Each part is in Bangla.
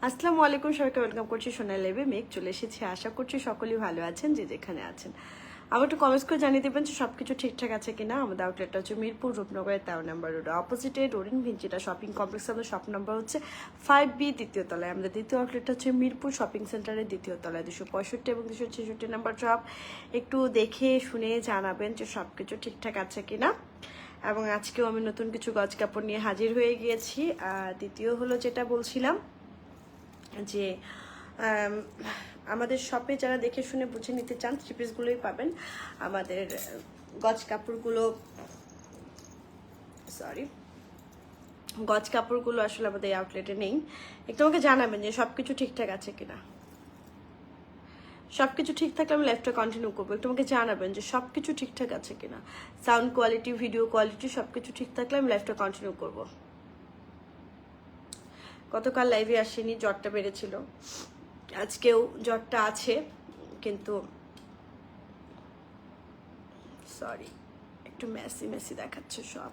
আসসালামু আলাইকুম, সবাইকে ওয়েলকাম করছি সোনার লাইভে। মেঘ চলে এসেছি, আশা করছি সকলেই ভালো আছেন যে যেখানে আছেন। আবার একটু কমেন্টস করে জানিয়ে দেবেন যে সবকিছু ঠিকঠাক আছে কিনা। আমাদের আউটলেটটা হচ্ছে মিরপুর রূপনগরের 13 নম্বর রোড অপোজিটে ডোরিন ভিঞ্চিটা শপিং কমপ্লেক্স। আমাদের শপ নাম্বার হচ্ছে 5B, দ্বিতীয় তলায়। আমাদের দ্বিতীয় আউটলেটটা হচ্ছে মিরপুর শপিং সেন্টারের দ্বিতীয় তলায় 265 এবং 266 নম্বর শপ। একটু দেখে শুনে জানাবেন যে সবকিছু ঠিকঠাক আছে কিনা। এবং আজকেও আমি নতুন কিছু গজ কাপড় নিয়ে হাজির হয়ে গিয়েছি। আর দ্বিতীয় হলো যেটা বলছিলাম যে আমাদের শপে যারা দেখে শুনে বুঝে নিতে চান থ্রি পিসগুলোই পাবেন। আমাদের গজ কাপড়গুলো গজ কাপড়গুলো আসলে আমাদের এই আউটলেটে নেই। একটু আমাকে জানাবেন যে সব কিছু ঠিকঠাক আছে কিনা। সব কিছু ঠিক থাকলে আমি লাইফটা কন্টিনিউ করবো। একটু আমাকে জানাবেন যে সব কিছু ঠিকঠাক আছে কিনা। সাউন্ড কোয়ালিটি, ভিডিও কোয়ালিটি সব কিছু ঠিক থাকলে আমি লাইফটা কন্টিনিউ করবো। গতকাল লাইভে আসেনি, জ্বরটা বেড়েছিল। আজকেও জ্বরটা আছে, কিন্তু সরি একটু মেসি মেসি দেখাচ্ছে সব।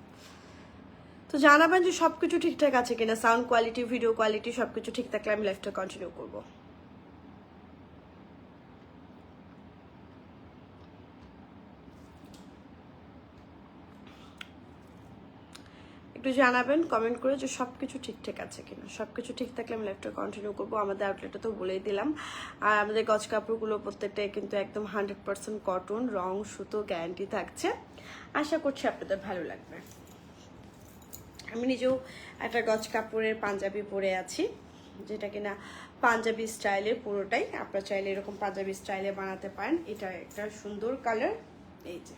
তো জানাবেন যে সব কিছু ঠিকঠাক আছে কিনা। সাউন্ড কোয়ালিটি, ভিডিও কোয়ালিটি সব কিছু ঠিক থাকলে আমি লাইফটা কন্টিনিউ করবো। একটু জানাবেন কমেন্ট করে যে সব কিছু ঠিকঠাক আছে কিনা। সব কিছু ঠিক থাকলে আমি লাইফটা কন্টিনিউ করবো। আমাদের আউটলেটটা তো বলেই দিলাম। আর আমাদের গজ কাপড়গুলো প্রত্যেকটাই কিন্তু একদম 100% কটন, রং সুতো গ্যারান্টি থাকছে। আশা করছি আপনাদের ভালো লাগবে। আমি নিজেও একটা গজ কাপড়ের পাঞ্জাবি পরে আছি, যেটা কিনা পাঞ্জাবি স্টাইলের পুরোটাই। আপনারা চাইলে এরকম পাঞ্জাবি স্টাইলে বানাতে পারেন। এটা একটা সুন্দর কালার, এই যে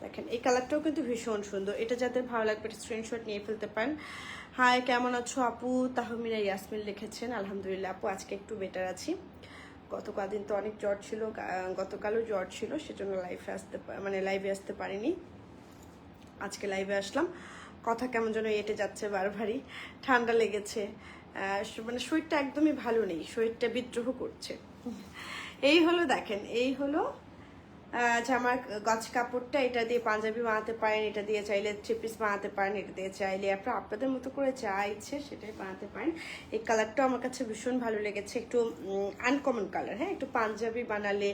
দেখেন এই কালারটাও কিন্তু ভীষণ সুন্দর। এটা যাদের ভালো লাগবে স্ক্রিনশট নিয়ে ফেলতে পারেন। হাই, কেমন আছো আপু? তাহমিনা ইয়াসমিন লিখেছেন। আলহামদুলিল্লাহ আপু, আজকে একটু বেটার আছি। গত কদিন তো অনেক জ্বর ছিল, গতকালও জ্বর ছিল, সেজন্য লাইভে আসতে পারিনি। আজকে লাইভে আসলাম। কথা কেমন যেন এঁটে যাচ্ছে, বারবারই ঠান্ডা লেগেছে। মানে শরীরটা একদমই ভালো নেই, শরীরটা বিদ্রোহ করছে। এই হলো দেখেন, এই হলো জামার গজ কাপড়টা। এটা দিয়ে পাঞ্জাবি বানাতে পারেন, এটা দিয়ে চাইলে থ্রি পিস বানাতে পারেন, এটা দিয়ে চাইলে আপনারা আপনাদের মতো করে যা ইচ্ছে সেটাই বানাতে পারেন। এই কালারটাও আমার কাছে ভীষণ ভালো লেগেছে, একটু আনকমন কালার। হ্যাঁ, একটু পাঞ্জাবি বানালে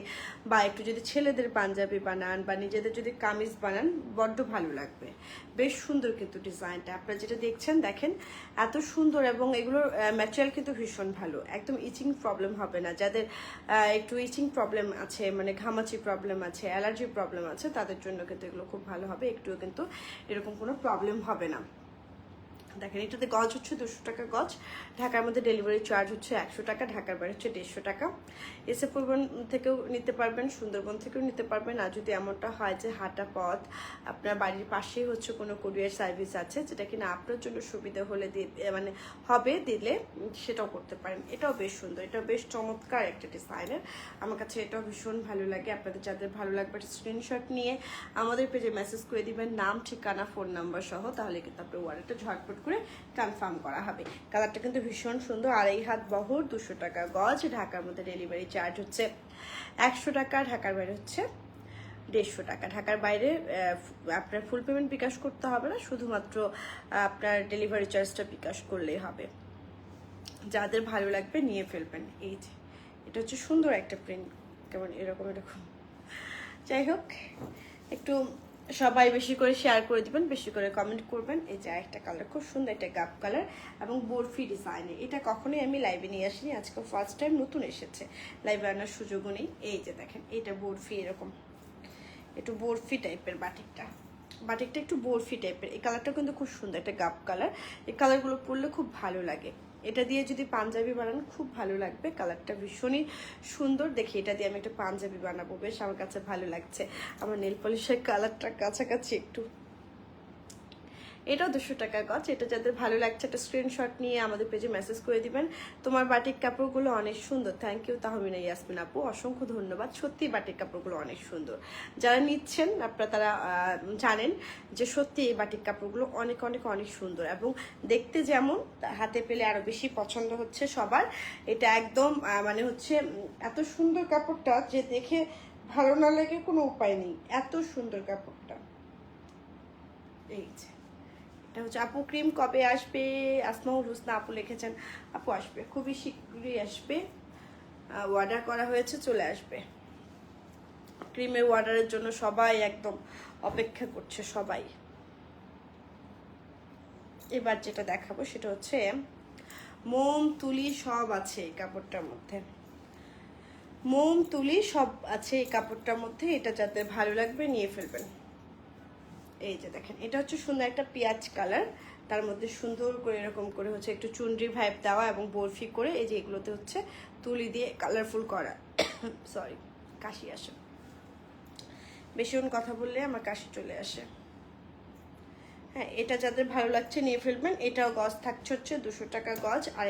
বা একটু যদি ছেলেদের পাঞ্জাবি বানান বা নিজেদের যদি কামিজ বানান বড্ড ভালো লাগবে। বেশ সুন্দর কিন্তু ডিজাইনটা। আপনারা যেটা দেখছেন দেখেন এত সুন্দর, এবং এগুলোর ম্যাটেরিয়াল কিন্তু ভীষণ ভালো। একদম ইচিং প্রবলেম হবে না। যাদের একটু ইচিং প্রবলেম আছে, মানে ঘামাচি প্রবলেম আছে, অ্যালার্জি প্রবলেম আছে, তাদের জন্য কিন্তু এগুলো খুব ভালো হবে। একটুও কিন্তু এরকম কোনো প্রবলেম হবে না। দেখেন এটাতে গজ হচ্ছে 200 টাকা গজ। ঢাকার মধ্যে ডেলিভারি চার্জ হচ্ছে 100 টাকা, ঢাকার বাইরে হচ্ছে 150 টাকা। এসে পরিবহন থেকেও নিতে পারবেন, সুন্দরবন থেকেও নিতে পারবেন। আর যদি এমনটা হয় যে হাঁটা পথ, আপনার বাড়ির পাশেই হচ্ছে কোনো কুরিয়ার সার্ভিস আছে যেটা কিনা আপনার জন্য সুবিধা হলে মানে হবে দিলে, সেটাও করতে পারেন। এটাও বেশ সুন্দর, এটাও বেশ চমৎকার একটা ডিজাইনের। আমার কাছে এটাও ভীষণ ভালো লাগে। আপনাদের যাদের ভালো লাগবে স্ক্রিনশট নিয়ে আমাদের পেজে মেসেজ করে দিবেন, নাম, ঠিকানা, ফোন নাম্বার সহ। তাহলে কিন্তু আপনার অর্ডারটা ঝটপট করে কনফার্ম করা হবে। কালারটা কিন্তু ভীষণ সুন্দর। 2.5 হাত বহর, 200 টাকা গজ। ঢাকার মধ্যে ডেলিভারি চার্জ হচ্ছে 100 টাকা, ঢাকার বাইরে হচ্ছে 150 টাকা। ঢাকার বাইরে আপনার ফুল পেমেন্ট বিকাশ করতে হবে না, শুধুমাত্র আপনার ডেলিভারি চার্জটা বিকাশ করলেই হবে। যাদের ভালো লাগবে নিয়ে ফেলবেন। এই যে এটা হচ্ছে সুন্দর একটা প্রিন্ট, কেমন এরকম এরকম। যাই হোক, একটু সবাই বেশি করে শেয়ার করে দিবেন, বেশি করে কমেন্ট করবেন। এই যে একটা কালার খুব সুন্দর, একটা গাপ কালার এবং বরফি ডিজাইনে। এটা কখনোই আমি লাইভে নিয়ে আসিনি, আজকে ফার্স্ট টাইম নতুন এসেছে, লাইভে আনার সুযোগও নেই। এই যে দেখেন এটা বরফি, এরকম একটু বরফি টাইপের বাটিকটা একটু বরফি টাইপের। এই কালারটা কিন্তু খুব সুন্দর, একটা গাপ কালার। এই কালারগুলো পরলে খুব ভালো লাগে। এটা দিয়ে যদি পাঞ্জাবি বানান খুব ভালো লাগবে। কালারটা ভীষণই সুন্দর। দেখি এটা দিয়ে আমি একটা পাঞ্জাবি বানাবো, বেশ আমার কাছে ভালো লাগছে। আমার নেল পলিশের কালারটা কাছাকাছি একটু। এটাও 200 টাকা গজ। এটা যাদের ভালো লাগছে একটা স্ক্রিনশট নিয়ে আমাদের পেজে মেসেজ করে দিবেন। তোমার বাটিক কাপড়গুলো অনেক সুন্দর। থ্যাংক ইউ তাহমিনা ইয়াসমিন আপু, অসংখ্য ধন্যবাদ। সত্যি বাটিক কাপড়গুলো অনেক সুন্দর। যারা নিচ্ছেন আপনারা তারা জানেন যে সত্যি এই বাটিক কাপড়গুলো অনেক অনেক অনেক সুন্দর, এবং দেখতে যেমন হাতে পেলে আরো বেশি পছন্দ হচ্ছে সবার। এটা একদম মানে হচ্ছে এত সুন্দর কাপড়টা যে দেখে ভালো না লাগে কোনো উপায় নেই, এত সুন্দর কাপড়টা। এই যে এটা হচ্ছে আপু ক্রিম কবে আসবে? আসমাউল হোসনা আপু লিখেছেন আপু আসবে, খুবই শীঘ্রই আসবে, অর্ডার করা হয়েছে, চলে আসবে। ক্রিমের অর্ডারের জন্য সবাই একদম অপেক্ষা করছে সবাই। এবার যেটা দেখাবো সেটা হচ্ছে মোম তুলি সব আছে এই কাপড়টার মধ্যে, মোম তুলি সব আছে এই কাপড়টার মধ্যে। এটা যাতে ভালো লাগবে নিয়ে ফেলবেন। এই যে দেখেন, এটা হচ্ছে সুন্দর একটা পেঁয়াজ কালার, তার মধ্যে সুন্দর করে এরকম করে হচ্ছে একটু চুনরি ভাইব দেওয়া এবং বরফি করে, এই যে এগুলোতে হচ্ছে তুলি দিয়ে কালারফুল করা। সরি, কাশি আসে, বেশিক্ষণ কথা বললে আমার কাশি চলে আসে। হ্যাঁ, এটা যাদের ভালো লাগছে নিয়ে ফেলবেন। এটাও গজ থাকছে হচ্ছে 200 টাকা গজ। আর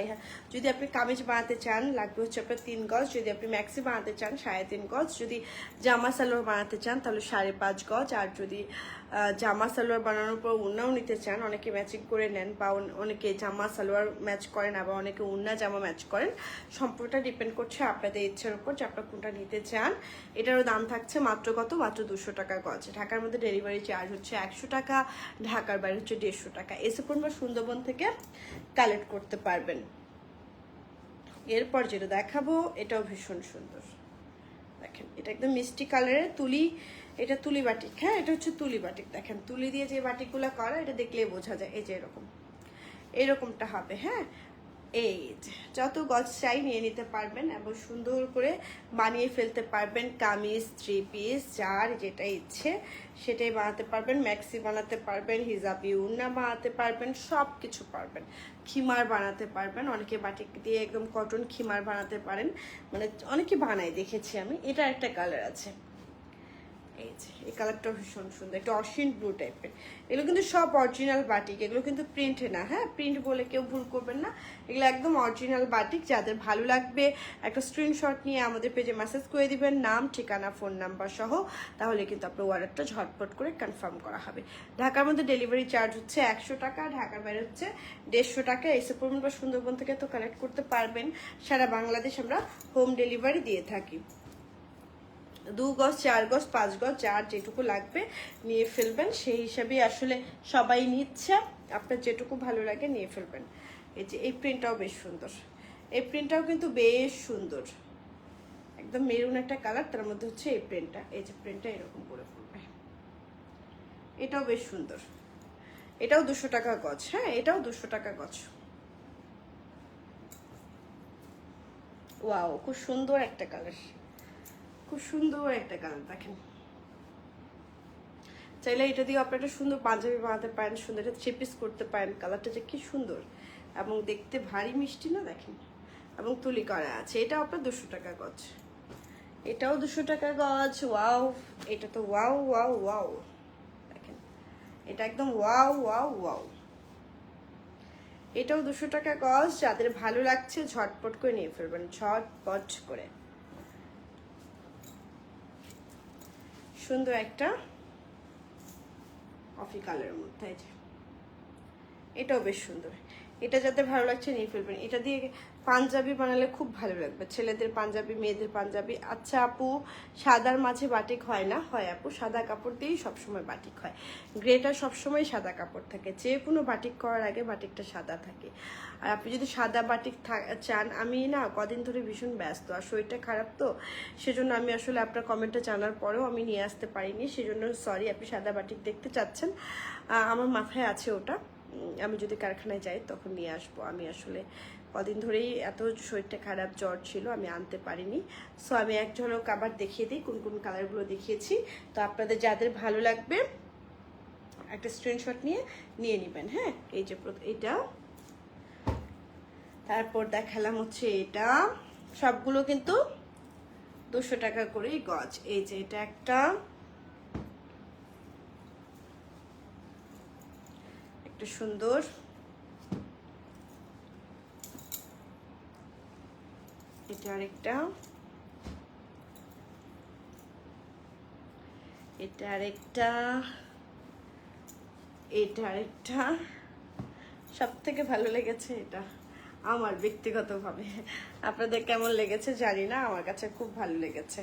যদি আপনি কামিজ বানাতে চান লাগবে হচ্ছে আপনার 3 গজ, যদি আপনি ম্যাক্সি বানাতে চান 3.5 গজ, যদি জামা সালোয়ার বানাতে চান তাহলে 5.5 গজ। আর যদি জামা সালোয়ার বানানোর পর উন্নাও নিতে চান, অনেকে ম্যাচিং করে নেন, বা অনেকে জামা সালোয়ার ম্যাচ করেন, আবার অনেকে উন্না জামা ম্যাচ করেন। সম্পূর্ণটা ডিপেন্ড করছে আপনাদের ইচ্ছার উপর যে আপনারা কোনটা নিতে চান। এটারও দাম থাকছে মাত্র কত? মাত্র 200 টাকা গজ। ঢাকার মধ্যে ডেলিভারি চার্জ হচ্ছে 100 টাকা, ঢাকার বাইরে হচ্ছে 150 টাকা। এসে পড়বে সুন্দরবন থেকে কালেক্ট করতে পারবেন। এরপর যেটা দেখাবো এটাও ভীষণ সুন্দর, দেখেন এটা একদম মিষ্টি কালারের তুলি, এটা তুলি বাটিক। হ্যাঁ, এটা হচ্ছে তুলি বাটিক। দেখেন তুলি দিয়ে যে বাটিকগুলো করা, এটা দেখলেই বোঝা যায়। এই যে এরকমটা হবে। হ্যাঁ, এই যত গজ চাই নিয়ে নিতে পারবেন এবং সুন্দর করে বানিয়ে ফেলতে পারবেন। কামিজ, 3 পিস, যার যেটা ইচ্ছে সেটাই বানাতে পারবেন। ম্যাক্সি বানাতে পারবেন, হিজাবি উন্না বানাতে পারবেন, সব কিছু পারবেন। খিমার বানাতে পারবেন, অনেকে বাটিক দিয়ে একদম কটন খিমার বানাতে পারেন, মানে অনেকে বানায় দেখেছি আমি। এটা একটা কালার আছে, এই যে এই কালারটা ভীষণ সুন্দর, একটা অসীন ব্লু টাইপের। এগুলো কিন্তু সব অরিজিনাল বাটিক, এগুলো কিন্তু প্রিন্টে না। হ্যাঁ, প্রিন্ট বলে কেউ ভুল করবেন না, এগুলো একদম অরিজিনাল বাটিক। যাদের ভালো লাগবে একটা স্ক্রিনশট নিয়ে আমাদের পেজে মেসেজ করে দিবেন, নাম, ঠিকানা, ফোন নাম্বার সহ, তাহলে কিন্তু আপনার অর্ডারটা ঝটপট করে কনফার্ম করা হবে। ঢাকার মধ্যে ডেলিভারি চার্জ হচ্ছে 100 টাকা, ঢাকার বাইরে হচ্ছে 150 টাকা। এসে পড়বেন বা সুন্দরবন থেকে তো কালেক্ট করতে পারবেন। সারা বাংলাদেশ আমরা হোম ডেলিভারি দিয়ে থাকি। 2 গজ, 4 গজ, 5 গজ, যার যেটুকু লাগবে নিয়ে ফেলবেন। সেই হিসাবে আসলে সবাই নিচ্ছে, আপনার যেটুকু ভালো লাগে নিয়ে ফেলবেন। এই যে এই প্রিন্টটাও বেশ সুন্দর, এই প্রিন্টটাও কিন্তু বেশ সুন্দর, একদম মেরুন একটা কালার, তার মধ্যে হচ্ছে এই প্রিন্টটা। এই যে প্রিন্টটা এরকম করে পড়বে, এটাও বেশ সুন্দর। এটাও 200 টাকা গজ। হ্যাঁ, এটাও 200 টাকা গজ। ওয়াও, খুব সুন্দর একটা কালার, খুব সুন্দর একটা কালার। দেখেন, চাইলে এটা দিয়ে আপনারা একটা সুন্দর পাঞ্জাবি বানাতে পারেন, সুন্দর একটা 3 পিস করতে পারেন। কালারটা যে কি সুন্দর এবং দেখতে ভারী মিষ্টি না, দেখেন, এবং তুলি করা আছে। এটা আপনার 200 টাকা গজ, এটাও 200 টাকা গজ। ওয়াও, এটা তো ওয়াও ওয়াও ওয়াও, দেখেন এটা একদম ওয়াও ওয়াও ওয়াও। এটাও 200 টাকা গজ। যাদের ভালো লাগছে ঝটপট করে নিয়ে ফেলবেন, ঝটপট করে। সুন্দর একটা কফি কালারের মধ্যে, এই যে এটাও বেশ সুন্দর। এটা যাতে ভালো লাগছে নিয়ে ফেলবেন। এটা দিয়ে পাঞ্জাবি বানালে খুব ভালো লাগবে, ছেলেদের পাঞ্জাবি, মেয়েদের পাঞ্জাবি। আচ্ছা আপু, সাদার মাঝে বাটিক হয় না? হয় আপু, সাদা কাপড় দিয়েই সবসময় বাটিক হয়। গ্রেটা সবসময় সাদা কাপড় থাকে, যে কোনো বাটিক করার আগে বাটিকটা সাদা থাকে। আর আপনি যদি সাদা বাটিক চান, আমি না কদিন ধরে ভীষণ ব্যস্ত আর শরীরটা খারাপ, তো সেজন্য আমি আসলে আপনার কমেন্টটা জানার পরেও আমি নিয়ে আসতে পারিনি, সেজন্য সরি। আপনি সাদা বাটিক দেখতে চাচ্ছেন, আমার মাথায় আছে ওটা, আমি যদি কারখানায় যাই তখন নিয়ে আসবো। আমি আসলে কদিন ধরেই এত শরীরটা খারাপ, জ্বর ছিল, আমি আনতে পারিনি। সো আমি এক ঝলক আবার দেখিয়ে দিই কোন কোন কালারগুলো দেখিয়েছি। তো আপনাদের যাদের ভালো লাগবে একটা স্ক্রিনশট নিয়ে নেবেন। হ্যাঁ, এই যে এটা, তারপর দেখালাম হচ্ছে এটা, সবগুলো কিন্তু 200 টাকা করেই গজ। এই যে এটা একটা সুন্দর, এটা আরেকটা, এটা আরেকটা, এটা আরেকটা। সব থেকে ভালো লেগেছে এটা আমার ব্যক্তিগতভাবে, আপনাদের কেমন লেগেছে জানি না, আমার কাছে খুব ভালো লেগেছে।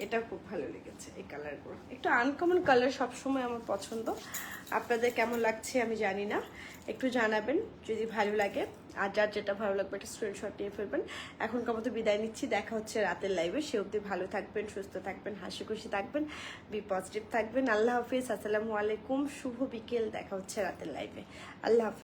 এটা খুব ভালো লেগেছে এই কালারগুলো, একটু আনকমন কালার সবসময় আমার পছন্দ। আপনাদের কেমন লাগছে আমি জানি না, একটু জানাবেন যদি ভালো লাগে। আর যার যেটা ভালো লাগবে একটা স্ক্রিনশট নিয়ে ফেলবেন। এখনকার মতো বিদায় নিচ্ছি, দেখা হচ্ছে রাতের লাইভে। সে অবধি ভালো থাকবেন, সুস্থ থাকবেন, হাসি খুশি থাকবেন, বি পজিটিভ থাকবেন। আল্লাহ হাফিজ, আসসালামু আলাইকুম, শুভ বিকেল, দেখা হচ্ছে রাতের লাইভে। আল্লাহ হাফিজ।